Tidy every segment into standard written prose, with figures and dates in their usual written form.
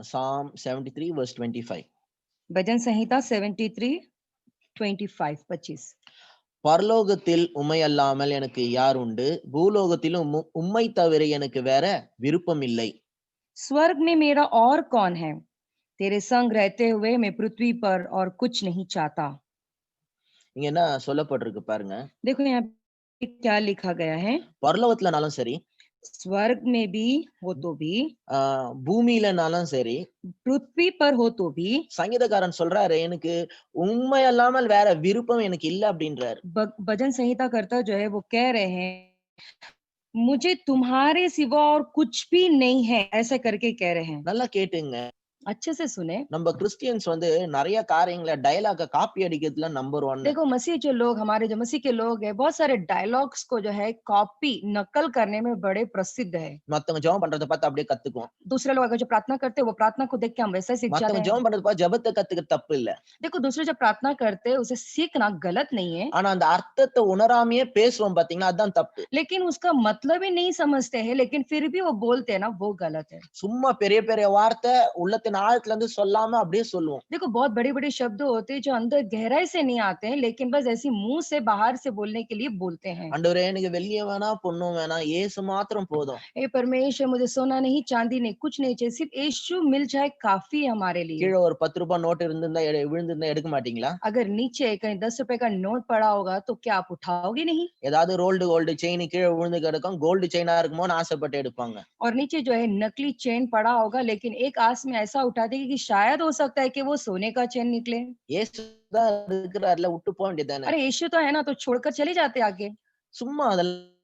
Psalm 73 verse 25. भजन संहिता 73 25 25। பரலோகத்தில் உம்மை அல்லாமல் எனக்கு யார் உண்டு? பூலோகத்திலும் உம்மை தவிர எனக்கு வேற விருப்பம் இல்லை. स्वर्ग में मेरा और कौन है? तेरे संग रहते हुए मैं पृथ्वी पर और कुछ नहीं चाहता। இங்க என்ன சொல்லப்பட்டிருக்கு பாருங்க. देखो यहाँ पे क्या लिखा गया है, பரலோகத்துலனாலும் சரி, स्वर्ग में भी हो तो भी, பூமியிலனாலும் சரி, पृथ्वी पर हो तो भी, சங்கீதக்காரன் சொல்றாரு, எனக்கு உம்மை அல்லாமல் வேற விருப்பம் எனக்கு இல்ல அப்படின்றாரு. भजन संहिता करता जो है वो कह रहे हैं, मुझे तुम्हारे सिवा और कुछ भी नहीं है, ऐसा करके कह रहे हैं। நல்லா கேட்டுங்க. अच्छे से सुने। நம்ம கிறிஸ்டியன்ஸ் வந்து நிறைய காரியங்கள டயலாக காப்பி அடிக்கிறதுல நம்பர் 1. देखो मसीह जो लोग, हमारे जो मसीह के लोग हैं, बहुत सारे डायलॉग्स को जो है कॉपी नकल करने में बड़े प्रसिद्ध है। மத்தவங்க ஜெபம் பண்றத பார்த்து அப்படியே கத்துக்குவோம். दूसरे लोग अगर जो प्रार्थना करते हैं वो प्रार्थना को देख के हम वैसा ही सीख जाते மத்தவங்க हैं। ஜெபம் பண்றத பார்த்து ஜெபத்த கத்துக்க தப்பு இல்ல. देखो दूसरे जब प्रार्थना करते हैं उसे सीखना गलत नहीं है, ஆனா அந்த அர்த்தத்த உணராமயே பேசுவோம் பாத்தீங்களா, அதான் தப்பு. लेकिन उसका मतलब ही नहीं समझते हैं, लेकिन फिर भी वो बोलते हैं ना, वो गलत है। சும்மா பெரிய பெரிய வார்த்தை உள்ளத்தின் ஆழத்துல இருந்து சொல்லாம அப்படியே சொல்லுவோம். देखो बहुत बड़े-बड़े शब्द होते हैं जो अंदर गहराई से नहीं आते हैं, लेकिन बस ऐसे मुंह से बाहर से बोलने के लिए बोलते हैं। ஆண்டவரே எனக்கு வெள்ளியும் வேணாம் பொன்னும் வேணாம், இயேசு மாத்திரம் போதும். हे परमेश्वर, मुझे सोना नहीं, चांदी नहीं, कुछ नहीं चाहिए, सिर्फ यीशु मिल जाए काफी है हमारे लिए। கீழ ஒரு 10 ரூபாய் நோட்டு இருந்திருந்தா விழுந்திருந்தா எடுக்க மாட்டீங்களா? अगर नीचे कहीं 10 रुपए का नोट पड़ा होगा तो क्या आप उठाओगे नहीं? ஏதாவது ரோல்டு கோல்டு செயின் கீழ விழுந்து கிடக்கும், கோல்டு செயினா இருக்குமோன்னு ஆசைப்பட்டு எடுப்பாங்க. और नीचे जो है नकली चेन पड़ा होगा, लेकिन एक आस में ऐसा उठा देंगे कि शायद हो सकता है कि वो सोने का चेन निकले। இயேசு தான் இருக்கிறார்ல, விட்டு போக வேண்டியதுதானே. अरे यीशु तो है ना, तो छोड़कर चले जाते आगे। சும்மா அதெல்லாம்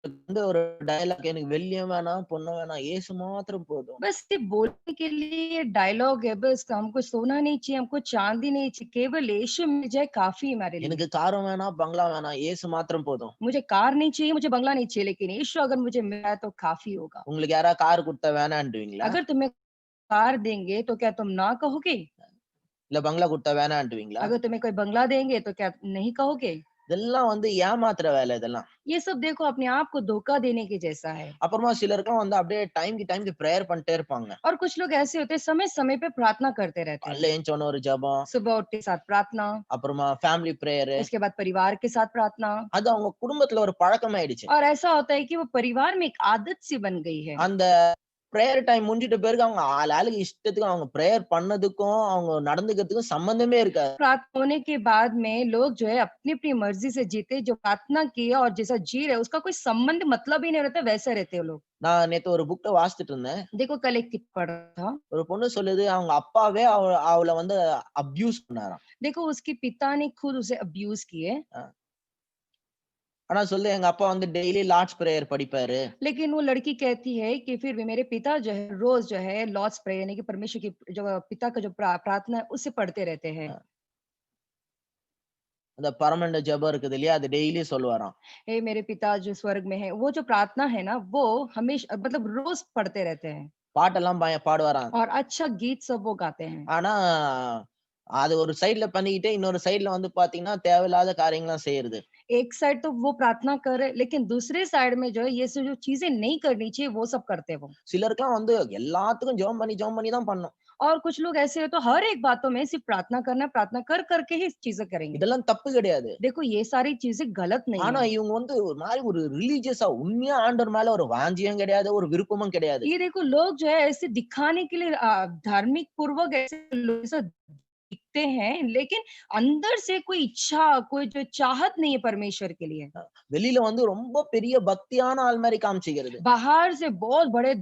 வந்து ஒரு டயலாக், எனக்கு வெள்ளியும் வேணாம் பொன்னும் வேணாம், இயேசு மாத்திரம் போதும். बस सिर्फ बोलने के लिए डायलॉग है, बस हमको सोना नहीं चाहिए, हमको चांदी नहीं चाहिए, केवल यीशु मिल जाए काफी है हमारे लिए। எனக்கு காரும் வேணாம் பங்களா வேணாம், இயேசு மாத்திரம் போதும். मुझे कार नहीं चाहिए, मुझे बंगला नहीं चाहिए, लेकिन यीशु अगर मुझे मिला तो काफी होगा। உங்களுக்கு யாராவது கார் கொடுத்தா வேணான்டுவீங்களா? अगर तुम्हें कार देंगे तो क्या तुम ना कहोगे? இல்ல பங்களா கொடுத்தா வேணான்டுவீங்களா? अगर तुम्हें कोई बंगला देंगे तो क्या नहीं कहोगे? இதெல்லாம் வந்து ஏமாத்துற வேலை இதெல்லாம். ये सब देखो अपने आप को धोखा देने के जैसा है। அப்புறமா சிலருக்குலாம் வந்து அப்படியே டைம்க்கு பிரேயர் பண்ணிட்டே இருப்பாங்க. और कुछ लोग ऐसे होते हैं, समय-समय पे प्रार्थना करते रहते हैं। காலைல எந்திச்ச உடனே ஒரு ஜெபம், सुबह उठ के साथ प्रार्थना, அப்புறமா ஃபேமிலி பிரேயர். उसके बाद परिवार के साथ प्रार्थना। அது அவங்க குடும்பத்துல ஒரு பழக்கமாயிடுச்சு. और ऐसा होता है कि वो परिवार में एक आदत सी बन गई है। அந்த பிரேயர் டைம் முடிஞ்சிட்ட பிறகு அவங்க ஆளுக்கு இஷ்டத்துக்கு அவங்க பிரேயர் பண்ணதுக்கும் அவங்க நடந்துக்கிறதுக்கும் சம்பந்தமே இருக்காது. प्रार्थना होने के बाद में लोग जो है अपनी-अपनी मर्जी से जीते, जो प्रार्थना किया और जैसा जी रहे उसका कोई संबंध मतलब ही नहीं रहता, वैसे रहते हैं वो लोग। நான் நேத்து ஒரு புக்க வாசிச்சுட்டு இருந்தேன். देखो कल एक किताब पढ़ा था। ஒரு பொண்ணு சொல்லுது அவங்க அப்பாவே அவள வந்து அப்யூஸ் பண்ணாராம். देखो उसके पिता ने खुद उसे अब्यूज किए। ஆனா சொல்லு எங்க அப்பா வந்து டெய்லி லார்ட்ஸ் பிரேயர் படிப்பாரு. लेकिन वो लड़की कहती है कि फिर भी मेरे पिता जो है रोज जो है लॉर्ड्स प्रेयर यानी कि परमेश्वर की जो पिता का जो प्रार्थना है उसे पढ़ते रहते हैं। அந்த பரமண்ட ஜெபம் இருக்குது இல்லையா, அது டெய்லி சொல்லுவாராம். हे मेरे पिता जो स्वर्ग में है, वो जो प्रार्थना है ना वो हमेशा मतलब रोज पढ़ते रहते हैं பாட்டெல்லாம் பாடுவாராம். और अच्छा गीत सब वो गाते हैं। ஆனா அது ஒரு சைடுல பண்ணிக்கிட்டு இன்னொரு சைடுல வந்து பாத்தீங்கன்னா தேவையில்லாத காரியங்கள்லாம் செய்யறது. एक साइड तो वो प्रार्थना कर रहे, लेकिन दूसरे साइड में जो है ये सब जो चीजें नहीं करनी चाहिए वो सब करते हैं वो। சிலருக்குலாம் வந்து எல்லாத்துக்கும் ஜெபம் பண்ணி தான் பண்ணணும். और कुछ लोग ऐसे हैं तो हर एक बातों में सिर्फ प्रार्थना करना है, प्रार्थना कर करके ही चीजें करेंगे। இதெல்லாம் தப்பு கிடையாது. देखो ये सारी चीजें गलत नहीं ஆனா है। இவங்க வந்து ஒரு மாதிரி ஒரு ரிலிஜியஸா உண்மையா ஆண்டவர் மேல ஒரு வாஞ்சியும் கிடையாது, ஒரு விருப்பமும் கிடையாது. ये देखो लोग जो है ऐसे दिखाने के लिए धार्मिक पूर्वक ऐसे लोग ऐसा दिखते हैं, लेकिन अंदर से कोई इच्छा, कोई जो चाहत नहीं है परमेश्वर के लिए। வெளியில வந்து ரொம்ப பெரிய பக்தியான ஆள் மாதிரி காமிச்சிக்கிறது. बाहर से बहुत बड़े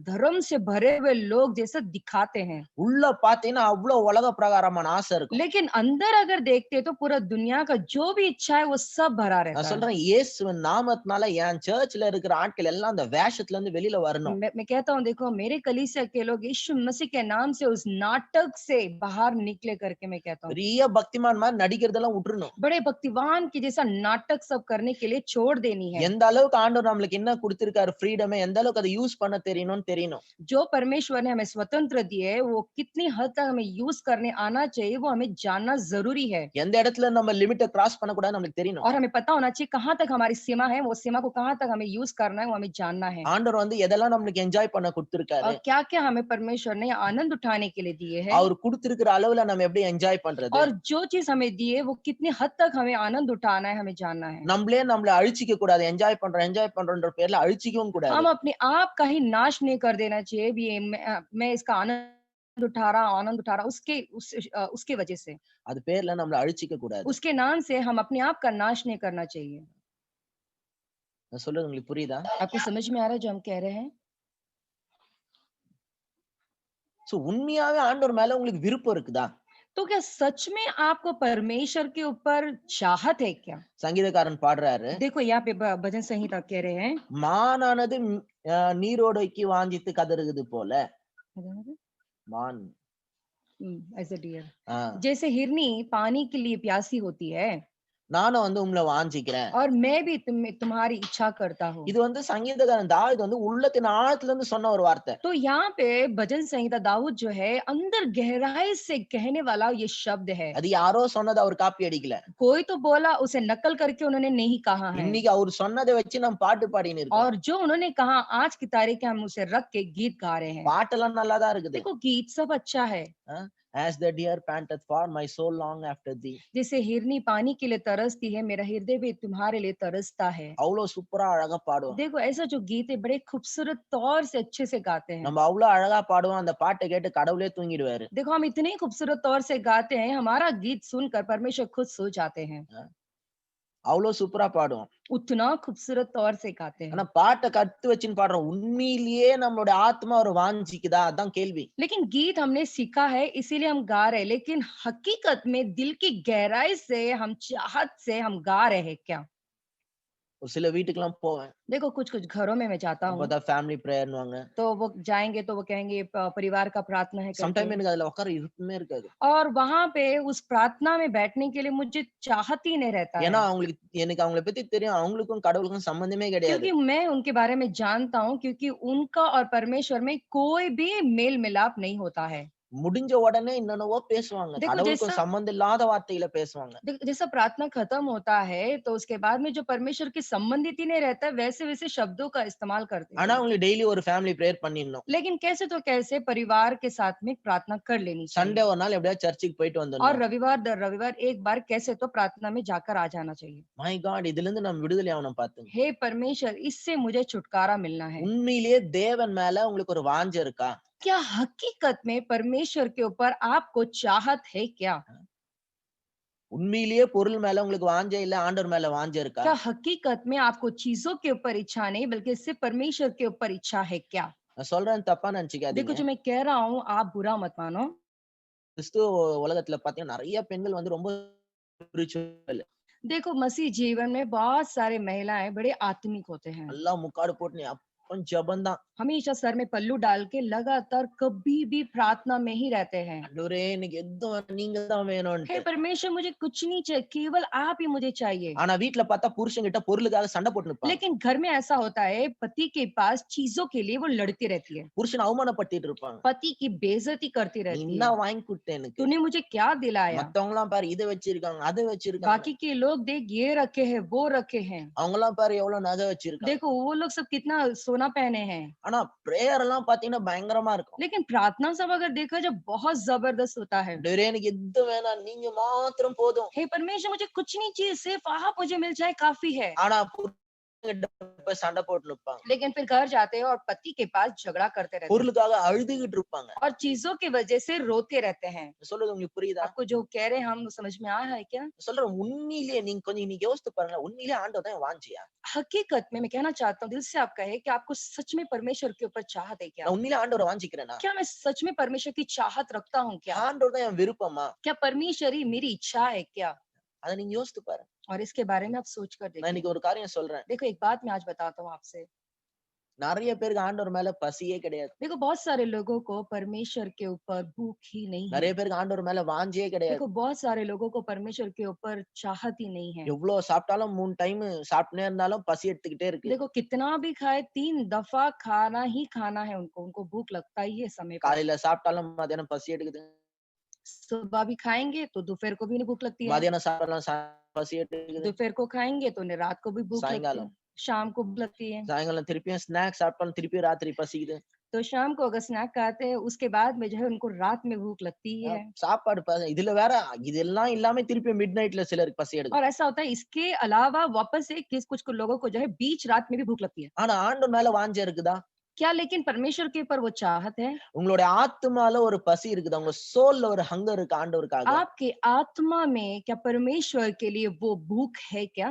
धर्म से भरे हुए लोग जैसा दिखाते हैं, உள்ள பாத்தீங்கன்னா அவ்வளவு உலக பிரகாரமான ஆசை இருக்கும். लेकिन अंदर अगर देखते हैं तो पूरा दुनिया का जो भी इच्छा है वो सब भरा நான் रहता है। சொல்றேன் இயேசுவின் நாமத்தினால என் சர்ச்ல இருக்கிற ஆட்கள் எல்லாம் அந்த வேஷத்துல இருந்து வெளியில வரணும். मैं कहता हूँ देखो मेरे कलीसिया के लोग यीशु मसीह के नाम से उस नाटक से बाहर निकले करके मैं कहता हूँ। பெரிய பக்திமான் மாதிரி நடிக்கிறதெல்லாம் விட்டுறணும். बड़े भक्तिवान के जैसा नाटक सब करने के लिए छोड़ देनी है। எந்த அளவுக்கு ஆண்டவர் நம்மளுக்கு என்ன குடுத்திருக்காரு ஃப்ரீடமே, எந்த அளவுக்கு அதை யூஸ் பண்ண தெரியணும்னு தெரியணும். जो परमेश्वर ने हमें स्वतंत्र दिए, वो कितनी हद तक हमें यूज़ करने आना चाहिए, वो हमें जानना ज़रूरी है। எந்த இடத்துல நம்ம லிமிட்ட கிராஸ் பண்ணக்கூடாதுன்னு நம்மளுக்கு தெரியணும். और हमें पता होना चाहिए कहाँ तक हमारी सीमा है, वो सीमा को कहाँ तक हमें यूज़ करना है, वो हमें जानना है। ஆண்டவர் வந்து எதெல்லாம் நம்மளுக்கு என்ஜாய் பண்ண குடுத்திருக்காரு, और क्या-क्या हमें परमेश्वर ने आनंद उठाने के लिए दिए हैं, அவர் குடுத்திருக்கிற அளவுல நம்ம எப்படி என்ஜாய் பண்றது, और जो चीज़ हमें दी है, वो कितनी हद तक हमें आनंद उठाना है, हमें जानना है। நம்மள அழிச்சிக்க கூடாது. என்ஜாய் பண்றோன்ற பேர்ல அழிச்சிக்கவும் கூடாது. हम अपने आप का ही नाश नहीं कर देना चाहिए, भी ये मैं इसका आनंद उठा रहा उसके वजह से। அது பேர்ல நம்மள அழிச்சிக்க கூடாது. उसके नाम से हम अपने आप का नाश नहीं करना चाहिए। நான் சொல்றது உங்களுக்கு புரியுதா? आपको समझ में आ रहा है जो हम कह रहे हैं? சோ உண்மையாவே ஆண்டவர் மேல உங்களுக்கு விருப்பம் இருக்குதா? तो क्या सच में आपको परमेश्वर के ऊपर चाहत है क्या? சங்கீதக்காரன் பாடுறாரு, देखो यहाँ पे भजन संहिता कह रहे हैं। மானானது நீரோடைக்கு வாஞ்சித்து கதறுகிறது போல. மான் एज अ डियर, ஆ, जैसे हिरनी पानी के लिए प्यासी होती है, நானும் வந்து உங்களை வாஞ்சிக்கிறேன். और मैं भी तुम्हारी इच्छा करता हूँ। இது வந்து சங்கீதக்காரன் தாவீது வந்து உள்ளத்தின் ஆழத்துல இருந்து சொன்ன ஒரு வார்த்தை. तो यहाँ पे भजन संहिता दाऊद जो है अंदर गहराई से कहने वाला ये शब्द है। அது யாரோ சொன்னதை அவர் காப்பி அடிக்கல. कोई तो बोला उसे नकल करके उन्होंने नहीं कहा है, இன்னைக்கு அவர் சொன்னதை வச்சு நம்ம பாட்டு பாடின்னு இருக்கோம். और जो उन्होंने कहा आज की तारीख हम उसे रख के गीत गा रहे हैं। பாட்டெல்லாம் நல்லா தான் இருக்குது. देखो गीत सब अच्छा है। As the deer panteth for my soul long after thee. जैसे हिरनी पानी के लिए तरसती है, मेरा हृदय भी तुम्हारे लिए तरसता है। அவ்வளவு சூப்பரா அழகா பாடுவோம். देखो ऐसा जो गीत है बड़े खूबसूरत तौर से अच्छे से गाते हैं। நம்ம அவ்வளவு அழகா பாடுவோம், அந்த பாட்டை கேட்டு கடவுளே தூங்கிடுவாரு. देखो हम इतने खूबसूरत तौर से गाते हैं, हमारा गीत सुनकर परमेश्वर खुद सो जाते हैं। அவ்வளவு சூப்பரா பாடுவோம். उतना खूबसूरत तौर से गाते ஆனா हैं। பாட்டை கத்து வச்சுன்னு பாடுறோம். உண்மையிலேயே நம்மளுடைய ஆத்மா ஒரு வாஞ்சிக்குதா? அதான் கேள்வி. लेकिन गीत हमने सीखा है इसीलिए हम गा रहे हैं, लेकिन हकीकत में दिल की गहराई से हम चाहत से हम गा रहे हैं क्या? ஒரு சில வீட்டுக்கெல்லாம் போவேன். देखो कुछ-कुछ घरों में मैं जाता हूँ, அப்பதான் ஃபேமிலி பிரேயர்னுவாங்க. तो वो जाएँगे तो वो कहेंगे परिवार का प्रार्थना है சம்டைம் करके। எனக்கு அதுல உட்கார விருப்பமே இருக்காது. और वहाँ पे उस प्रार्थना में बैठने के लिए मुझे चाहत ही नहीं रहता ஏன்னா है। எனக்கு அவங்கள பத்தி தெரியும். அவங்களுக்கும் கடவுளுக்கும் சம்பந்தமே கிடையாது. क्योंकि मैं उनके बारे में जानता हूँ, क्योंकि उनका और परमेश्वर में कोई भी मेल-मिलाप नहीं होता है। முடிஞ்ச உடனே என்னென்னவோ பேசுவாங்க. देखो கடவுளுக்கும் जैसा சம்பந்தம் இல்லாத வார்த்தையில பேசுவாங்க. जैसा प्रार्थना खत्म होता है तो उसके बाद में जो परमेश्वर के संबंधित ही नहीं रहता है, वैसे-वैसे शब्दों का इस्तेमाल करते ஆனா हैं। அவங்களுக்கு டெய்லி ஒரு ஃபேமிலி பிரேயர் பண்ணிடணும். लेकिन कैसे तो कैसे परिवार के साथ में प्रार्थना कर लेनी சண்டே चाहिए, ஒரு நாள் எப்படியாவது சர்ச்சுக்கு போயிட்டு और வந்துடணும். रविवार दर रविवार एक बार कैसे तो प्रार्थना में जाकर आ जाना चाहिए। மை காட், இதுல இருந்து நம்ம விடுதலை ஆகணும் பாத்துங்க. हे परमेश्वर, इससे मुझे छुटकारा मिलना है। உண்மையிலேயே தேவன் மேல உங்களுக்கு ஒரு வாஞ்சை இருக்கா? क्या हकीकत में परमेश्वर के ऊपर आपको चाहत है क्या? உண்மையிலேயே பொருள் மேல உங்களுக்கு வாஞ்சை இல்ல, ஆண்டவர் மேல வாஞ்சை இருக்கா? क्या हकीकत में आपको चीजों के ऊपर इच्छा नहीं बल्कि सिर्फ परमेश्वर के ऊपर इच्छा है क्या? நான் சொல்றேன் தப்பா देखो நினைச்சுக்காதீங்க. जो मैं कह रहा हूँ आप बुरा मत मानो। கிறிஸ்துவ உலகத்துல பாத்தீங்கன்னா நிறைய பெண்கள் வந்து ரொம்ப ஸ்பிரிச்சுவல். देखो मसीह जीवन में बहुत सारे महिलाएं बड़े आत्मिक होते हैं, நல்லா முக்காடு போட்டு अपन ஜெபம் தான். हमेशा सर में पल्लू डाल के लगातार कभी भी प्रार्थना में ही रहते हैं। ஆண்டவரே எனக்கு எதுவும் நீங்க தான் हे வேணும்னு. परमेश्वर, मुझे कुछ नहीं चाहिए, केवल आप ही मुझे चाहिए। ஆனா வீட்ல பார்த்தா புருஷன் கிட்ட பொருளுக்காக சண்டை போட்டு நிப்பாங்க. लेकिन घर में ऐसा होता है, पति के पास चीजों के लिए वो लड़ती रहती है, புருஷன் அவமானப்படுத்திட்டு இருப்பாங்க. पति की बेइज्जती करती நீ रहती என்ன है। வாங்கி கொடுத்த எனக்கு? तूने मुझे क्या दिलाया? மத்தவங்க எல்லாம் பாரு இதை வச்சிருக்காங்க, அதை வச்சிருக்காங்க. बाकी के लोग देख ये रखे हैं, वो रखे हैं। அவங்க எல்லாம் பாரு எவ்வளவு நகை வச்சிருக்காங்க. देखो वो लोग सब कितना सोना पहने हैं। ஆனா பிரேயர் எல்லாம் பாத்தீங்கன்னா பயங்கரமா இருக்கும். लेकिन प्रार्थना सब अगर देखा जाए बहुत जबरदस्त होता है। ஆண்டவரே எனக்கு எது வேணாம், நீங்க மாத்திரம் போதும். हे परमेश्वर, मुझे कुछ नहीं चाहिए, सिर्फ आप मुझे मिल जाए काफी है। ஆனா புருஷன் கிட்ட போய் சண்டை போட்டு நிப்பாங்க. लेकिन फिर घर जाते हैं और पति के पास झगड़ा करते रहते हैं, பொருளுக்காக அழுதுகிட்டு இருப்பாங்க. और चीजों की वजह से रोते रहते हैं। சொல்றது உங்களுக்கு புரியுதா? आपको जो कह रहे हैं हम समझ में आया है क्या? சொல்றேன் உண்மையிலேயே நீங்க கொஞ்சம் நீங்க யோசித்து பாருங்க. உண்மையிலேயே ஆண்டவர் தான் வாஞ்சியா? हकीकत में मैं कहना चाहता हूँ, दिल से आप कहे कि आपको सच में परमेश्वर के ऊपर चाहत है क्या? நான் உண்மையிலேயே ஆண்டவரை வாஞ்சிக்கிறேனா? क्या मैं सच में परमेश्वर की चाहत रखता हूँ क्या? ஆண்டவர் தான் என் விருப்பமா? क्या परमेश्वर ही मेरी इच्छा है क्या? அதை நீங்க யோசித்து பாருங்க. और इसके बारे में आप सोच कर நான் देखिए। இன்னைக்கு ஒரு காரியம் சொல்றேன். देखो एक बात मैं आज बताता हूँ आपसे। நிறைய பேருக்கு ஆண்டவர் மேல பசியே கிடையாது. देखो बहुत सारे लोगों को परमेश्वर के ऊपर भूख ही नहीं है। நிறைய பேருக்கு ஆண்டவர் மேல வாஞ்சையே கிடையாது. देखो बहुत सारे लोगों को परमेश्वर के ऊपर चाहत ही नहीं है। எவ்வளவு சாப்பிட்டாலும் 3 டைம் சாப்பிட்டுனே இருந்தாலும் பசி எடுத்துக்கிட்டே இருக்கு. देखो कितना भी खाए 3 दफा खाना ही खाना है उनको भूख लगता ही है समय पर। காலையில சாப்பிட்டாலும் மதியானம் பசி எடுக்குது. सुबह भी खाएंगे तो दोपहर को भी नहीं भूख लगती है, மதியானம் சாப்பிட்டாலும் பசி எடுக்குது. दोपहर को खाएंगे तो रात को भी भूख लगती है, சாயங்காலம் शाम को भूख लगती है। சாயங்காலம் திருப்பியும் ஸ்நாக்ஸ் சாப்பிட்டாலும் திருப்பியும் ராத்திரி பசிக்குது. तो शाम को अगर स्नैक खाते हैं उसके बाद में जो है उनको रात में भूख लगती ही है। சாப்பாடு இதுல வேற இதெல்லாம் இல்லாம திருப்பி மிட் நைட்ல சிலருக்கு பசி எடுக்கும். और ऐसा होता है इसके अलावा वापस से कुछ लोगों को जो है बीच रात में भी भूख लगती है। ஆனா ஆண்டவர் மேல வாஞ்சை இருக்குதா? क्या लेकिन परमेश्वर के ऊपर वो चाहत है? உங்களுடைய ஆத்துமால ஒரு பசி இருக்குதா? உங்க சோல்ல ஒரு ஹங்கர் இருக்கு ஆண்டவருக்காக? आपके आत्मा में क्या परमेश्वर के लिए वो भूख है क्या?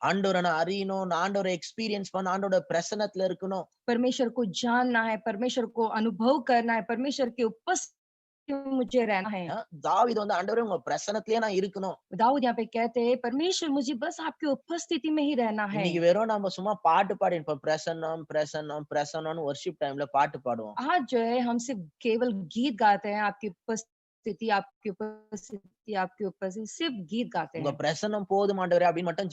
ஆண்டவரை நான் அறியணும், நான் ஆண்டவரை எக்ஸ்பீரியன்ஸ் பண்ண, ஆண்டவரோட பிரசன்னத்துல இருக்கணும். परमेश्वर को जानना है, परमेश्वर को अनुभव करना है, परमेश्वर के उपस्थिति में मुझे रहना है। தாவீது வந்து ஆண்டவரே உங்க பிரசன்னத்திலேயே நான் இருக்கணும். दाऊद यहाँ पे कहते हैं परमेश्वर मुझे बस आपकी उपस्थिति में ही रहना है। இன்னைக்கு வெறும் நம்ம சும்மா பாட்டு பாடி இருப்போம். பிரசன்னம் பிரசன்னம் பிரசன்னம்னு வொர்ஷிப் டைம்ல பாட்டு பாடுவோம். आज जो है हम सिर्फ केवल गीत गाते हैं, आपकी उपस्थिति आपकी उपस्थिति आपकी उपस्थिति, सिर्फ गीत गाते உங்க हैं। பிரசன்னம் போதும் ஆண்டவரே அப்படின்னு மட்டும்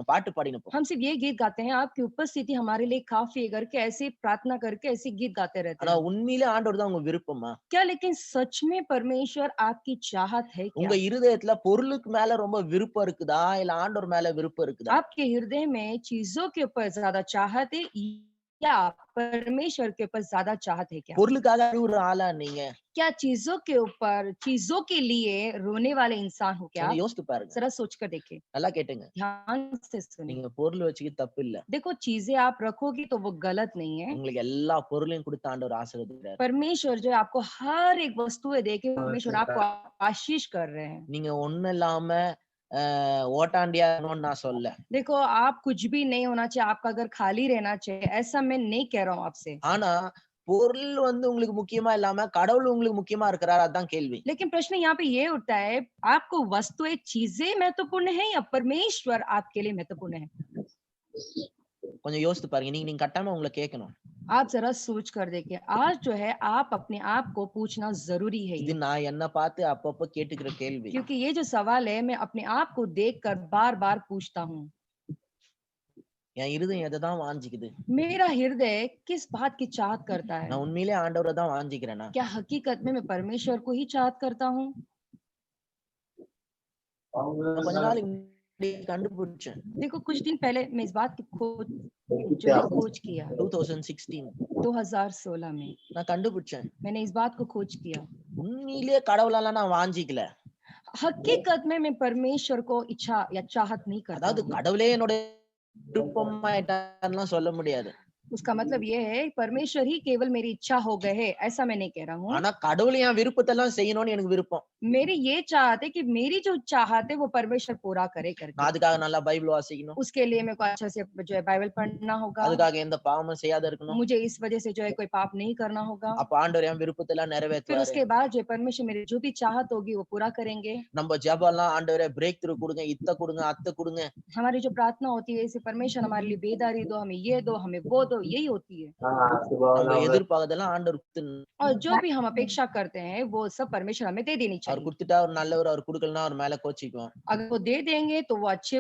பாட்டு பாடினப்போ हम सिर्फ ये गीत गाते हैं आपकी उपस्थिति हमारे लिए काफी है करके ऐसे प्रार्थना करके ऐसे गीत गाते रहते ஆனா हैं। உண்மையிலே ஆண்டவர் தான் உங்க விருப்பமா? क्या लेकिन सच में परमेश्वर आपकी चाहत है உங்க क्या? இருதயத்துல பொருளுக்கு மேல ரொம்ப விருப்பம் இருக்குதா இல்ல ஆண்டவர் மேல விருப்பம் இருக்குதா? आपके हृदय में चीजों के ऊपर ज्यादा चाहत है या परमेश्वर के ऊपर ज्यादा चाहत है क्या? பொருளுக்காக ஒரு ஆளா நீங்க? क्या चीजों के ऊपर चीजों के लिए रोने वाले इंसान हो क्या? கொஞ்சம் யோசித்து பாருங்க. जरा सोच कर देखिए, நல்லா கேட்டுங்க. ध्यान से सुनिए। நீங்க பொருள் வச்சுக்க தப்பு இல்ல. देखो चीजें आप रखोगी तो वो गलत नहीं है। உங்களுக்கு எல்லா பொருளையும் கொடுத்து ஆண்டவர் ஆசீர்வதிக்கிறார். परमेश्वर जो है आपको हर एक वस्तुएं देके परमेश्वर आपको आशीष कर रहे हैं। நீங்க ஒண்ணு இல்லாம ஓட்டாண்டியா இருக்கணும்னு நான் சொல்ல. देखो आप कुछ भी नहीं होना चाहिए, आपका घर खाली रहना चाहिए, ऐसा मैं नहीं कह रहा हूँ आपसे। ஆனா பொருள் வந்து உங்களுக்கு முக்கியமா இல்லாம கடவுள் உங்களுக்கு முக்கியமா இருக்கிறார், அதான் கேள்வி. लेकिन प्रश्न यहाँ पे ये उठता है, आपको वस्तुएं चीजें महत्वपूर्ण है या परमेश्वर आपके लिए महत्वपूर्ण है? கொஞ்சம் யோசித்து பாருங்க. நீங்க கட்டாம உங்களை கேட்கணும். आप जरा सोच कर देखिए, आज जो है आप अपने आप को पूछना जरूरी है இது ये। நான் என்ன பார்த்து அப்பப்ப கேட்டுக்கிற கேள்வி. क्योंकि ये जो सवाल है मैं अपने आप को देखकर बार बार पूछता हूँ, என் இருதயம் எதைதான் வாஞ்சிக்குது? मेरा हृदय किस बात की चाहत करता है? நான் உண்மையிலே ஆண்டவரை தான் வாஞ்சிக்கிறேனா? क्या हकीकत में मैं परमेश्वर को ही चाहत करता हूँ? நான் கொஞ்ச நாள் கண்டுபிடிச்சேன். देखो कुछ दिन पहले मैं इस बात की खोज किया 2016 2016 में நான் கண்டுபிடிச்சேன். मैंने इस बात को खोज किया। உண்மையிலே கடவுளால நான் வாஞ்சிக்கல. हकीकत में मैं परमेश्वर को इच्छा या चाहत नहीं करता அதாவது हूँ। கடவுளே என்னோட விருப்பமாயிட்டான்லாம் சொல்ல முடியாது. उसका मतलब ये है परमेश्वर ही केवल मेरी इच्छा हो गए है, ऐसा मैं नहीं कह रहा हूँ। ஆனா கடவுள் என் விருப்பத்தை எல்லாம் செய்யணும்னு எனக்கு விருப்பம். मेरी ये चाहत है कि मेरी जो चाहत है वो परमेश्वर पूरा करे நான் करके। அதுக்காக நல்லா பைபிள் வாசிக்கணும். उसके लिए मेरे को अच्छा से जो है बाइबल पढ़ना होगा, அதுக்காக எந்த பாவமும் செய்யாத இருக்கணும். मुझे इस वजह से जो है कोई पाप नहीं करना होगा। அப்ப ஆண்டவர் என் விருப்பத்தை எல்லாம் फिर நிறைவேற்றுவாரு. उसके बाद जो है परमेश्वर मेरी जो भी चाहत होगी वो पूरा करेंगे। நம்ம ஜெபம் எல்லாம் ஆண்டவரே பிரேக் த்ரூ கொடுங்க, இத்த கொடுங்க, அத்த கொடுங்க. हमारी जो प्रार्थना होती है इसे परमेश्वर हमारे लिए बेदारी दो, हमें ये दो, हमें वो दो, यही होती है। நம்ம எதிர்பார்க்கறதெல்லாம் ஆண்டவர் और जो भी हम अपेक्षा करते हैं वो सब परमेश्वर हमें दे देनी அவர் चाहिए। கொடுத்துட்டா அவர் நல்லவர், அவர் கொடுக்கலன்னா அவர் மேல கோச்சிக்குவோம். अगर वो दे देंगे तो वो अच्छे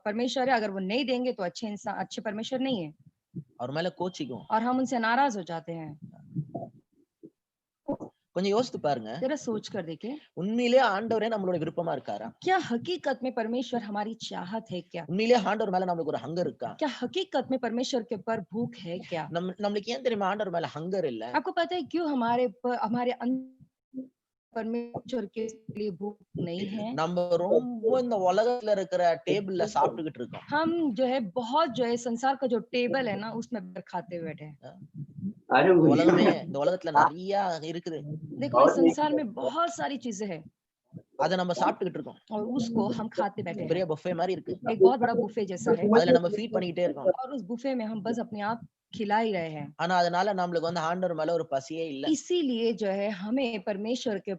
परमेश्वर है, अगर वो नहीं देंगे तो अच्छे इंसान अच्छे परमेश्वर नहीं है அவர் மேல கோச்சிக்குவோம். और हम उनसे नाराज हो जाते हैं। கொஞ்சம் யோசித்து பாருங்க. जरा सोच कर देखें, உண்மையிலே ஆண்டவரே நம்மளோட விருப்பமா இருக்காரா? क्या हकीकत में परमेश्वर हमारी चाहत है क्या? உண்மையிலே ஆண்டவர் மேல நம்மளுக்கு ஒரு ஹங்கர் இருக்கா? क्या हकीकत में परमेश्वर के ऊपर भूख है क्या? நம்மளுக்கு ஏன் தெரியுமா ஆண்டவர் மேல ஹங்கர் இல்ல? आपको पता है क्यों हमारे परमेश्वर के लिए भूख नहीं है? நம்ம ரொம்ப இந்த உலகத்துல இருக்கிற டேபிள்ல சாப்பிட்டுக்கிட்டு இருக்கோம். हम जो है बहुत जो है संसार का जो टेबल है ना उसमें खाते हुए बैठे हैं। உலகமே இந்த உலகத்துல நிறைய இருக்குது. देखो इस संसार में बहुत सारी चीजें हैं அத நம்ம சாப்பிட்டுக்கிட்டு இருக்கோம். और उसको हम खाते बैठे பெரிய हैं। buffet மாதிரி இருக்கு. एक बहुत बड़ा बुफे जैसा है அதுல நம்ம ஃபீட் பண்ணிக்கிட்டே இருக்கோம். और उस बुफे में हम बस अपने आप खिला ही रहे हैं। ஆனா அதனால நம்மளுக்கு வந்து ஆண்டவர் மேல ஒரு பசியே இல்ல. इसीलिए जो है हमें परमेश्वर के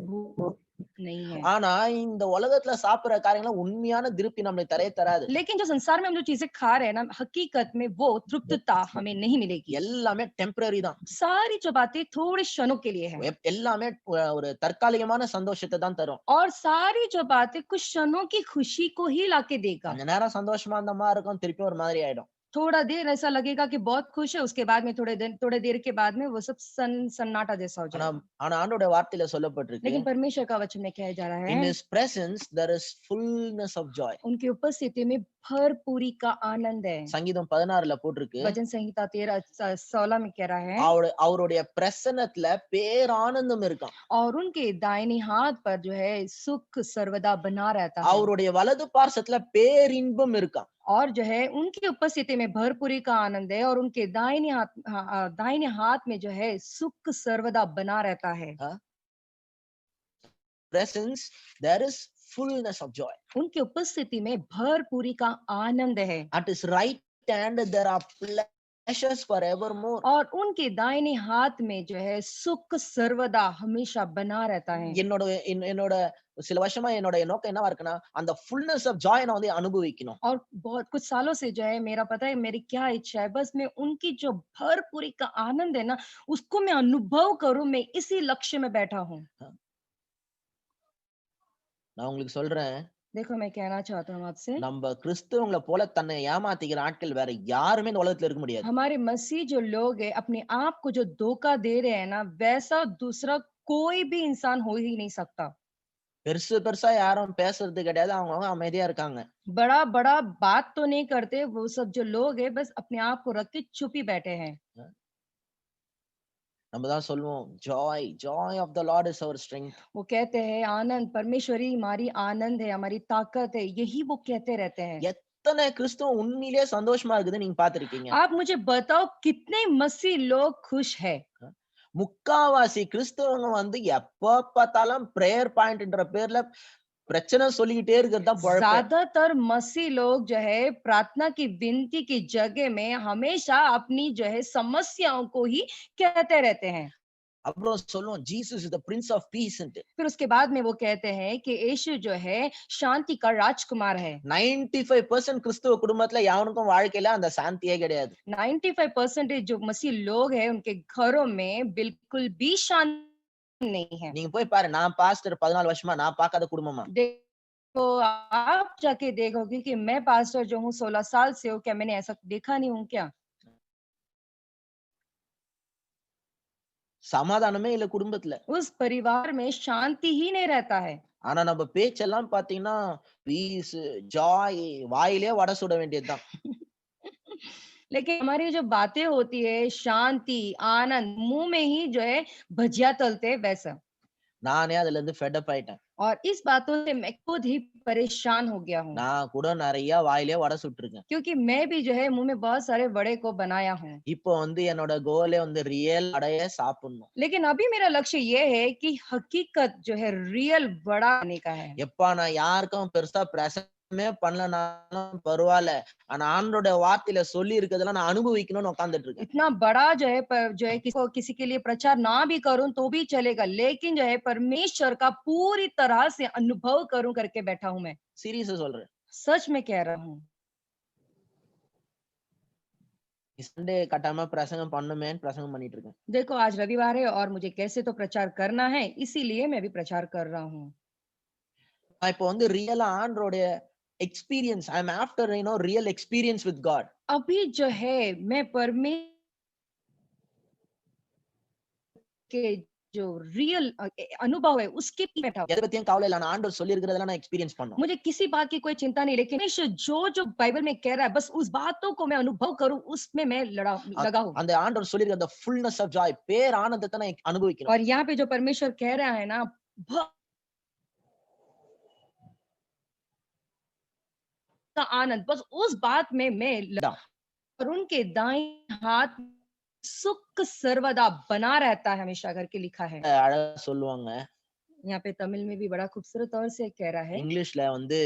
भूख नहीं है। ஆனா இந்த உலகத்துல சாப்பிடுற காரியங்கள்லாம் உண்மையான திருப்தி நம்மளுக்கு தரவே தராது. लेकिन जो संसार में हम जो चीजें खा रहे हैं ना, हकीकत में वो तृप्तता हमें नहीं मिलेगी। எல்லாமே டெம்பரரி தான். सारी जो बातें थोड़े क्षणों के लिए है எல்லாமே ஒரு தற்காலிகமான சந்தோஷத்தை தான் தரும். और सारी जो बातें कुछ क्षणों की खुशी को ही लाके देगा। கொஞ்ச நேரம் சந்தோஷமா இருந்த மாரி இருக்கும். திருப்பி ஒரு மாதிரி ஆயிடும். थोड़ा देर ऐसा लगेगा कि बहुत खुश है, उसके बाद में थोड़े देर के बाद में वो सब सन्नाटा जैसा हो ஆனா जाएगा। ஆனா ஆண்டவருடைய வார்த்தையில சொல்லப்பட்டிருக்கு. लेकिन परमेश्वर का वचन में कहा जा रहा In है, his presence there is fullness of joy. उनकी उपस्थिति में भरपूरी का आनंद है। சங்கீதம் 16ல போட்டிருக்கு. भजन संहिता 13:16 में कह रहा है, அவருடைய பிரசன்னத்துல பேரானந்தம் இருக்காம். और उनके दाहिने हाथ पर जो है सुख सर्वदा बना रहता है। அவருடைய வலது பார்சத்துல பேரின்பம் இருக்காம். और जो है उनकी उपस्थिति में भरपूरी का आनंद है और उनके दाहिने हाथ में जो है सुख सर्वदा बना रहता है। Presence there is fullness of joy. उनकी उपस्थिति में भरपूरी का आनंद है At his right hand there are pleasures forevermore. और उनके दाहिने हाथ में जो है सुख सर्वदा हमेशा बना रहता है। என்னோட சில வருஷமா என்னோட நோக்கம் என்னவா இருக்குன்னா அந்த fullness of joy நான் வந்து அனுபவிக்கணும். और बहुत कुछ सालों से जो है मेरा पता है मेरी क्या इच्छा है, बस मैं उनकी जो भरपूरी का आनंद है ना उसको मैं अनुभव करूं। मैं इसी लक्ष्य में बैठा हूँ। நான் உங்களுக்கு சொல்றேன். देखो मैं कहना चाहता हूँ आपसे, நம்ம கிறிஸ்தவங்கள போல தன்னை ஏமாத்திக்கிற ஆட்கள் வேற யாருமே இந்த உலகத்துல இருக்க முடியாது. हमारे मसीह जो लोग है अपने आप को जो धोखा दे रहे हैं ना, वैसा दूसरा कोई भी इंसान हो ही नहीं सकता। பெருசு பெருசா யாரும் பேசுறது கிடையாது. அவங்கவங்க அமைதியா இருக்காங்க. बड़ा बड़ा बात तो नहीं करते वो सब जो लोग है, बस अपने आप को रख के चुप ही बैठे हैं। நம்ம தான் சொல்லுவோம் joy of the Lord is our strength. वो कहते हैं आनंद परमेश्वरी हमारी आनंद है, हमारी ताकत है, यही वो कहते रहते हैं। எத்தனை கிறிஸ்தவம் உண்மையிலேயே சந்தோஷமா இருக்குது நீங்க பாத்திருக்கீங்க? आप मुझे बताओ कितने मसीह लोग खुश है? முக்காவாசி கிறிஸ்தவங்க வந்து எப்ப பார்த்தாலும் பிரேயர் பாயிண்ட்ன்ற பேர்ல பிரச்சனை சொல்லிக்கிட்டே இருக்கிறது தான் பொழப்பு. ज्यादातर मसीह लोग जो है प्रार्थना की विनती की जगह में हमेशा अपनी जो है समस्याओं को ही कहते रहते हैं। அப்புறம் சொல்லுவோம் Jesus is the prince of peace. फिर उसके बाद में वो कहते हैं कि यीशु जो है शांति का राजकुमार है। 95% கிறிஸ்தவ குடும்பத்துல யாருக்கும் வாழ்க்கையில அந்த சாந்தியே கிடையாது. 95% जो मसीह लोग हैं उनके घरों में बिल्कुल भी शांति नहीं है। நீங்க போய் பாரு. நான் பாஸ்டர் 14 வருஷமா நான் பார்க்காத குடும்பமா? देखो आप जाके देखोगे कि मैं पास्टर जो हूँ 16 साल से हूँ, क्या मैंने ऐसा देखा नहीं हूँ क्या? சமாதானமே இல்ல குடும்பத்துல. उस परिवार में शांति ही नहीं रहता है। ஆனா நம்ம பேச்செல்லாம் பாத்தீங்கன்னா பீஸ் ஜாய் வாயிலே வடை சுட வேண்டியதுதான். लेकिन हमारी जो बातें होती है शांति आनंद, मुंह में ही जो है भजिया तलते हैं वैसा। நானே அதுல இருந்து ஃபெட் அப் ஆயிட்டேன். और इस बातों से मैं खुद ही परेशान हो गया हूँ। நான் கூட நிறைய வாயிலே வடை சுட்டிருக்கேன். क्योंकि मैं भी जो है मुंह में बहुत सारे वड़े को बनाया हूँ। இப்போ வந்து என்னோட கோலே வந்து ரியல் வடையை சாப்பிடணும். लेकिन अभी मेरा लक्ष्य ये है कि हकीकत जो है रियल बड़ा आने का है। எப்பா நான் யாருக்கும் பெருசா பிரசங்கமே பண்ணலனாலும் பரவாயில்ல. ஆனா ஆண்டவருடைய வார்த்தையில சொல்லி இருக்கிறதெல்லாம் நான் அனுபவிக்கணும்னு உட்கார்ந்துட்டு இருக்கேன். इतना बड़ा जो है जो है किसी के लिए प्रचार ना भी करूं तो भी चलेगा, लेकिन जो है परमेश्वर का पूरी तरह से अनुभव करूं करके बैठा हूं मैं। சீரியஸா சொல்றேன். सच में कह रहा हूँ। சண்டே கட்டாம பிரசங்கம் பண்ணுமேன்னு பிரசங்கம் பண்ணிட்டு இருக்கேன். देखो आज रविवार है और मुझे कैसे तो प्रचार करना है, इसीलिए मैं भी प्रचार कर रहा हूँ। நான் இப்போ வந்து ரியலா ஆண்டவருடைய experience. I'm after real experience with God. अभी जो है मैं परमेश्वर के जो रियल अनुभव है उसके पीछे बैठा हूं। எதை பத்தியும் கவலை இல்ல. நான் ஆண்டவர் சொல்லி இருக்கிறதெல்லாம் நான் எக்ஸ்பீரியன்ஸ் பண்ணணும். मुझे किसी बात की कोई चिंता नहीं, लेकिन जो बाइबल में कह रहा है बस उस बातों को मैं अनुभव करूं, उसमें मैं लगा हूं। அந்த ஆண்டவர் சொல்லி இருக்கிற fullness of joy பேர் ஆனந்தத்தை நான் அனுபவிக்கணும். और यहाँ पे जो परमेश्वर कह रहा है ना का आनंद, बस उस बात में मैं और उनके दाएं हाथ सुख सर्वदा बना रहता है हमेशा करके लिखा है। அழகா சொல்லுவாங்க. यहाँ पे तमिल में भी बड़ा खूबसूरत तौर से कह रहा है। இங்கிலீஷ்ல வந்து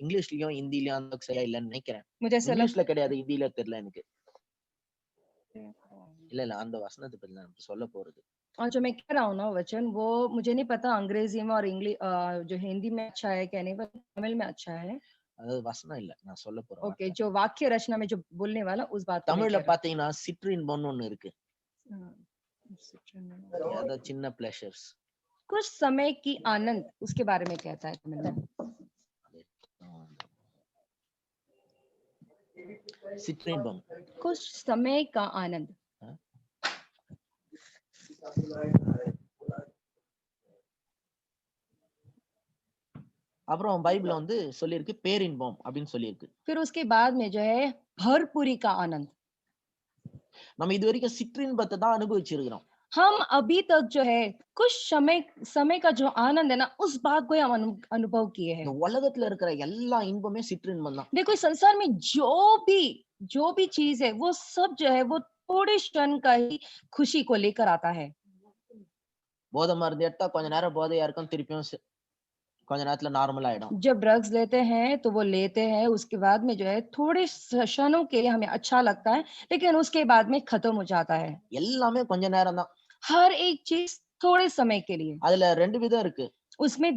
இங்கிலீஷ்லயும் ஹிந்திலயும் அந்த சரியா இல்லன்னு நினைக்கிறேன். मुझे ऐसा இங்கிலீஷ்ல கிடையாது, ஹிந்தில தெரியல எனக்கு. இல்ல அந்த வசனத்தை பத்தி நான் சொல்ல போறது. और जो मैं कह रहा हूँ ना वचन, वो मुझे नहीं पता अंग्रेजी में और जो हिंदी में अच्छा है क्या नहीं, पर तमिल में अच्छा है। அதாவது வசனம் இல்ல. நான் சொல்லப் போற ओके, வார்த்தை. जो वाक्य रचना में जो बोलने वाला उस बात को मैं தமிழ்ல कह रहा பார்த்தீங்கன்னா, சிற்றின்பம்னு ஒண்ணு இருக்கு. हूँ। அதாவது சின்ன பிளஷர்ஸ். कुछ समय की आनंद, उसके बारे में कहता है तमिल में। சிற்றின்பம். कुछ समय का आनंद। அ. அப்புறம் பைபிள்ல வந்து சொல்லியிருக்கு பேரின்பம் அப்படின்னு சொல்லியிருக்கு. फिर उसके बाद में जो है भरपूरी का आनंद। நம்ம இதுவரைக்கும் சிற்றின்பத்தை தான் அனுபவிச்சிருக்கிறோம். हम अभी तक जो है कुछ समय समय का जो आनंद है ना, उस बात को ही हम अनुभव किए இந்த हैं। உலகத்துல இருக்கிற எல்லா இன்பமே சிற்றின்பம் தான். देखो इस संसार में जो भी चीज है वो सब जो है वो थोड़े क्षण का ही खुशी को लेकर आता है। போதை மருந்து எடுத்தா கொஞ்ச நேரம் போதையா இருக்கும். திருப்பியும் கொஞ்ச நேரத்துல நார்மல் ஆயிடும். जब ड्रग्स लेते हैं तो वो लेते हैं, उसके बाद में जो है थोड़े क्षणों के लिए हमें अच्छा लगता है, लेकिन उसके बाद में खत्म हो जाता है। எல்லாமே கொஞ்ச நேரம் தான். हर एक चीज थोड़े समय के लिए। அதுல 2 விதம் இருக்கு. उसमें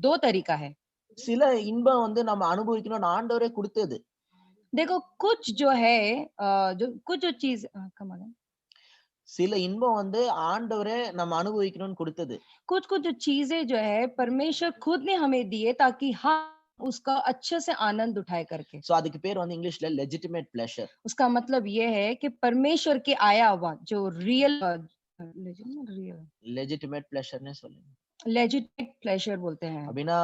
दो तरीका है। சில இன்பம் வந்து நம்ம அனுபவிக்கணும்னு ஆண்டவரே குடுத்தது. देखो कुछ जो है जो कुछ जो चीज come again. சில இன்பம் வந்து ஆண்டவரே நம்ம அனுபவிக்கணும்னு குடுத்தது. कुछ कुछ जो चीजें जो है परमेश्वर खुद ने हमें दिए ताकि हम उसका अच्छे से आनंद उठाए करके। சோ அதுக்கு பேர் வந்து இங்கிலீஷ்ல லெஜிட்டிமேட் பிளஷர். उसका मतलब ये है कि परमेश्वर के आया हुआ जो रियल லெஜிட்டிமேட் பிளஷர்னே சொல்லுங்க. लेजिटिमेट प्लेजर बोलते हैं। அப்படின்னா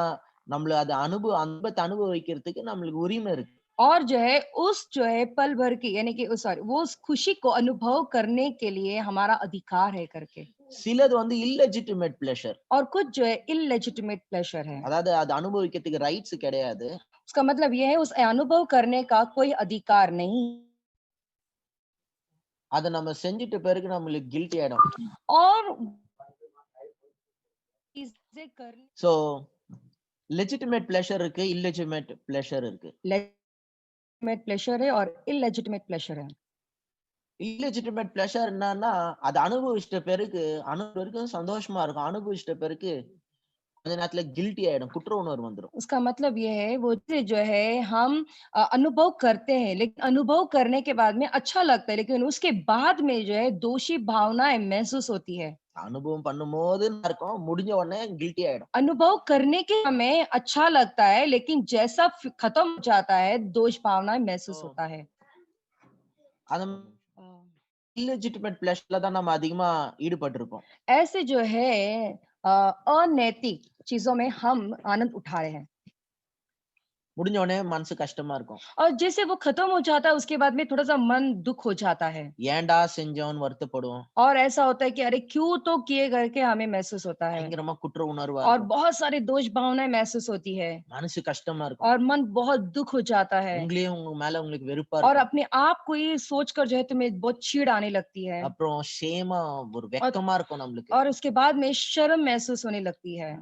நம்மள அது அனுபவத்தை அனுபவிக்கிறதுக்கு நம்மளுக்கு உரிமை இருக்கு. और जो है उस जो है पल भर की यानी कि सॉरी वो उस खुशी को अनुभव करने के लिए हमारा अधिकार है करके। சிலது வந்து இல்லெஜிட்டிமேட் பிளஷர். और कुछ जो है इलेजिटिमेट प्लेजर है। அதாவது அது அனுபவிக்கிறதுக்கு ரைட்ஸ் கிடையாது. उसका मतलब ये है उस अनुभव करने का कोई अधिकार नहीं। அத நம்ம செஞ்சிட்ட பிறகு நம்மளுக்கு கில்ட்டி ஆயிடும். और चीजें करने சோ லெஜிட்டிமேட் பிளஷர் இருக்கு, இல்லெஜிட்டிமேட் பிளஷர் இருக்கு. लेजिटिमेट प्लेजर है और इलेजिटिमेट प्लेजर है। இல்லெஜிட்டிமேட் பிளஷர் என்னன்னா, அத அனுபவிச்சிட்ட பிறகு வரைக்கும் சந்தோஷமா இருக்கும். அனுபவிச்சிட்ட பிறகு கொஞ்ச நேரத்துல கில்ட்டி ஆயிடும். குற்ற உணர்வு வந்துரும். उसका मतलब ये है वो चीज़ जो है हम अनुभव करते हैं, लेकिन अनुभव करने के बाद में अच्छा लगता है, लेकिन उसके बाद में जो है दोषी भावनाएं महसूस होती है। அனுபவம் பண்ணும்போது நல்லா இருக்கும். முடிஞ்ச உடனே கில்ட்டி ஆயிடும். अनुभव करने के हमें अच्छा लगता है, लेकिन जैसा खत्म हो जाता है दोष भावनाएं महसूस होता है। அந்த இல்லெஜிட்டிமேட் பிளஷர்ல தான் நம்ம அதிகமா ஈடுபட்டிருப்போம். ऐसे जो है अनैतिक चीजों में हम आनंद उठा रहे हैं। முடிஞ்ச உடனே மனசு கஷ்டமா இருக்கும். और जैसे वो खत्म हो जाता है उसके बाद में थोड़ा सा मन दुख हो जाता है। ஏன்டா செஞ்சோம்னு வருத்தப்படுவோம். और ऐसा होता है कि अरे क्यों तो किए करके हमें महसूस होता है। பயங்கரமா குற்ற उணர்வா और இருக்கும். बहुत सारी दोष भावनाएं महसूस होती है மனசு கஷ்டமா இருக்கும். और मन बहुत दुख हो जाता है உங்களே உங்க மேல உங்களுக்கு வெறுப்பா और இருக்கும். अपने आप को ये सोचकर जो है तुम्हें बहुत चीड़ आने लगती है அப்புறம் ஷேமா ஒரு வெட்கமா இருக்கும் நம்மளுக்கு. और उसके बाद में शर्म महसूस होने लगती है।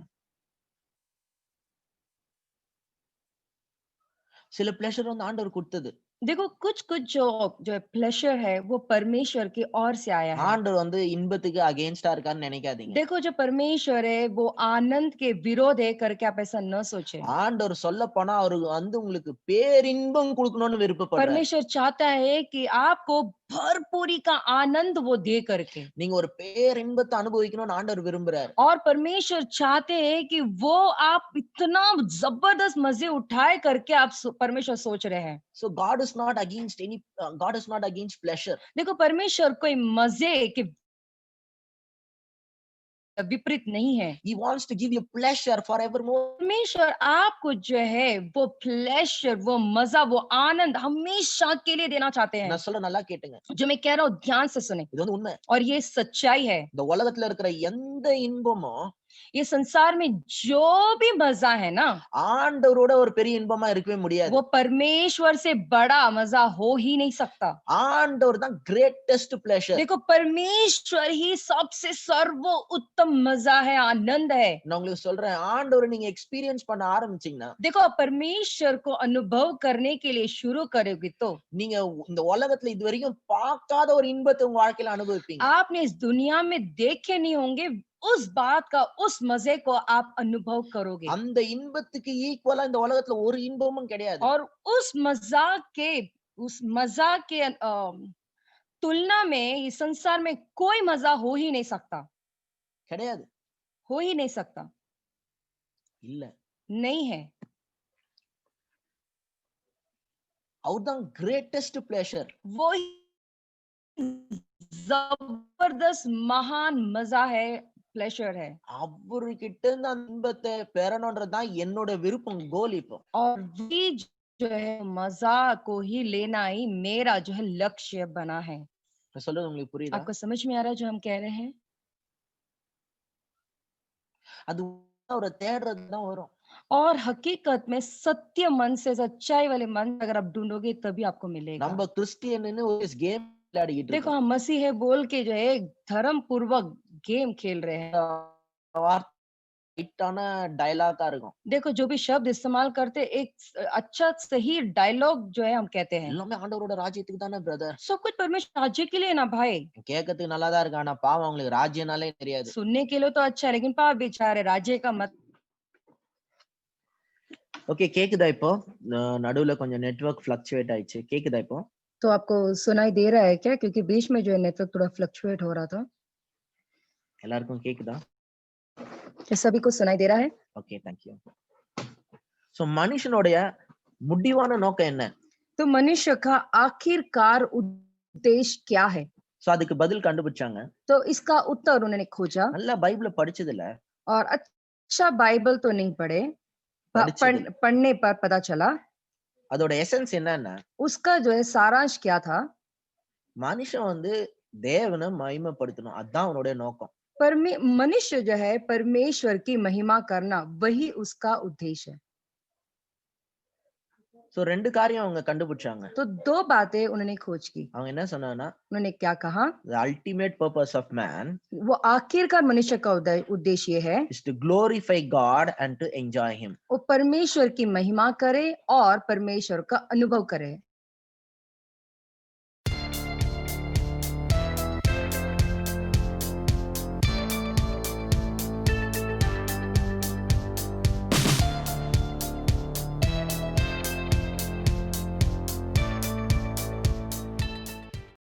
சில பிளஷர் வந்து ஆண்டவர் கொடுத்தது. देखो कुछ कुछ जो प्लेजर है वो परमेश्वर की ओर से आया है। ஆண்டவர் வந்து இன்பத்துக்கு அகைன்ஸ்டா இருக்காருன்னு நினைக்காதீங்க. देखो जो परमेश्वर है वो आनंद के विरोध है करके आप ऐसा न सोचे। ஆண்டவர் சொல்லப் போனா அவரு வந்து உங்களுக்கு பேரின்பம் கொடுக்கணும்னு விருப்பப்படுறாரு. परमेश्वर चाहता है कि आपको भरपूरी का आनंद वो दे करके। நீங்க ஒரு பேரின்பத்தை அனுபவிக்கணும்னு ஆண்டவர் விரும்புறாரு. और परमेश्वर चाहते हैं कि वो आप इतना जबरदस्त मजे उठाए करके आप परमेश्वर सोच रहे हैं। So God is not against God is not against pleasure. देखो परमेश्वर कोई मजे के विपरीत नहीं है। He wants to give you pleasure forevermore. परमेश्वर आपको जो है वो प्लेजर, वो मजा, वो आनंद हमेशा के लिए देना चाहते हैं। நான் சொல்ல நல்லா கேட்டுங்க. जो मैं कह रहा हूँ ध्यान से सुने இது வந்து உண்மை. और ये सच्चाई है। இந்த உலகத்துல இருக்கிற எந்த இன்பமும் ये संसार में जो भी मजा है ना, ஆண்டவரோட ஒரு பெரிய இன்பமா இருக்கவே முடியாது. वो परमेश्वर से बड़ा मजा हो ही नहीं सकता। ஆண்டவர் தான் கிரேட்டஸ்ட் பிளஷர். देखो परमेश्वर ही सबसे सर्वोत्तम मजा है, आनंद है। நான் உங்களுக்கு சொல்றேன், ஆண்டவரை நீங்க எக்ஸ்பீரியன்ஸ் பண்ண ஆரம்பிச்சீங்கன்னா, देखो आप परमेश्वर को अनुभव करने के लिए शुरू करोगे तो நீங்க இந்த உலகத்துல இதுவரைக்கும் பார்க்காத ஒரு இன்பத்தை உங்க வாழ்க்கையில அனுபவிப்பீங்க. आपने इस दुनिया में देखे नहीं होंगे, उस बात का, उस मजे को आप अनुभव करोगे। அந்த இன்பத்துக்கு ஈக்குவலா இந்த உலகத்துல ஒரு இன்பமும் கிடையாது. और उस मजा के तुलना में इस संसार में कोई मजा हो ही नहीं सकता, கிடையாது. हो ही नहीं सकता, இல்ல. नहीं है। அவர்தான் கிரேட்டஸ்ட் பிளஷர். वो ही जबरदस्त महान मजा है, प्लेजर है। அவர்கிட்ட இருந்து அந்த இன்பத்தை பெறணும்ன்றது தான் என்னோட விருப்பம், கோல் இப்போ. और ये जो है मजा को ही लेना ही मेरा जो है लक्ष्य बना है। நான் சொல்றது உங்களுக்கு புரியுதா? आपको समझ में आ रहा है जो हम कह रहे हैं? அது அவரை தேடுறது தான் வரும். और हकीकत में सत्य मन से, सच्चाई वाले मन से अगर आप ढूंढोगे तभी आपको मिलेगा। நம்ம கிறிஸ்டியன்னு ஒரு கேம் விளையாடிட்டு देखो இருக்கோம். हम मसीह है बोल के जो है धर्म पूर्वक गेम खेल रहे हैं। ரைட்டான டயலாக்கா இருக்கும். देखो जो भी शब्द इस्तेमाल करते एक अच्छा सही डायलॉग जो है हम कहते हैं, எல்லாமே ஆண்டவரோட ராஜ்யத்துக்கு தானே பிரதர். सब कुछ परमेश्वर राज्य के लिए ना भाई। கேட்கறதுக்கு நல்லா தான் இருக்கு, ஆனா பாவம் அவங்களுக்கு ராஜ்யனாலே தெரியாது. सुनने के लिए तो अच्छा है लेकिन पाप बेचारे राज्य का मत। ஓகே, கேக்குதா இப்போ? நடுவுல கொஞ்சம் நெட்வொர்க் ஃப்ளக்சுவேட் ஆயிடுச்சு. கேக்குதா இப்போ? तो आपको सुनाई दे रहा है क्या? क्योंकि बीच में जो है नेटवर्क थोड़ा फ्लक्चुएट हो रहा था। எல்லாருக்கும் கேக்குதா? क्या सभी को सुनाई दे रहा है? Okay, thank you. சோ மனுஷனுடைய முடிவான நோக்கம் என்ன? तो मनुष्य का आखिरकार उद्देश्य क्या है? சோ அதுக்கு பதில் கண்டுபிடிச்சாங்க. तो इसका उत्तर उन्होंने खोजा। நல்லா பைபிள படிச்சது இல்ல. और अच्छा बाइबल तो नहीं पढ़े, पढ़ने पर पता चला அதோட எசன்ஸ் என்னன்னா, उसका जो है सारांश क्या था? மனுஷன் வந்து தேவனை மகிமைப்படுத்தணும், அதான் அவனுடைய நோக்கம். मनुष्य जो है परमेश्वर की महिमा करना, वही उसका उद्देश्य है। சோ ரெண்டு காரியம் அவங்க கண்டுபிடிச்சாங்க. तो दो बातें उन्होंने खोज की। அவங்க என்ன சொன்னாங்கன்னா, उन्होंने क्या कहा? the ultimate purpose of man वो आखिरकार मनुष्य का उद्देश्य है is to glorify God and to enjoy him. वो परमेश्वर की महिमा करे और परमेश्वर का अनुभव करे।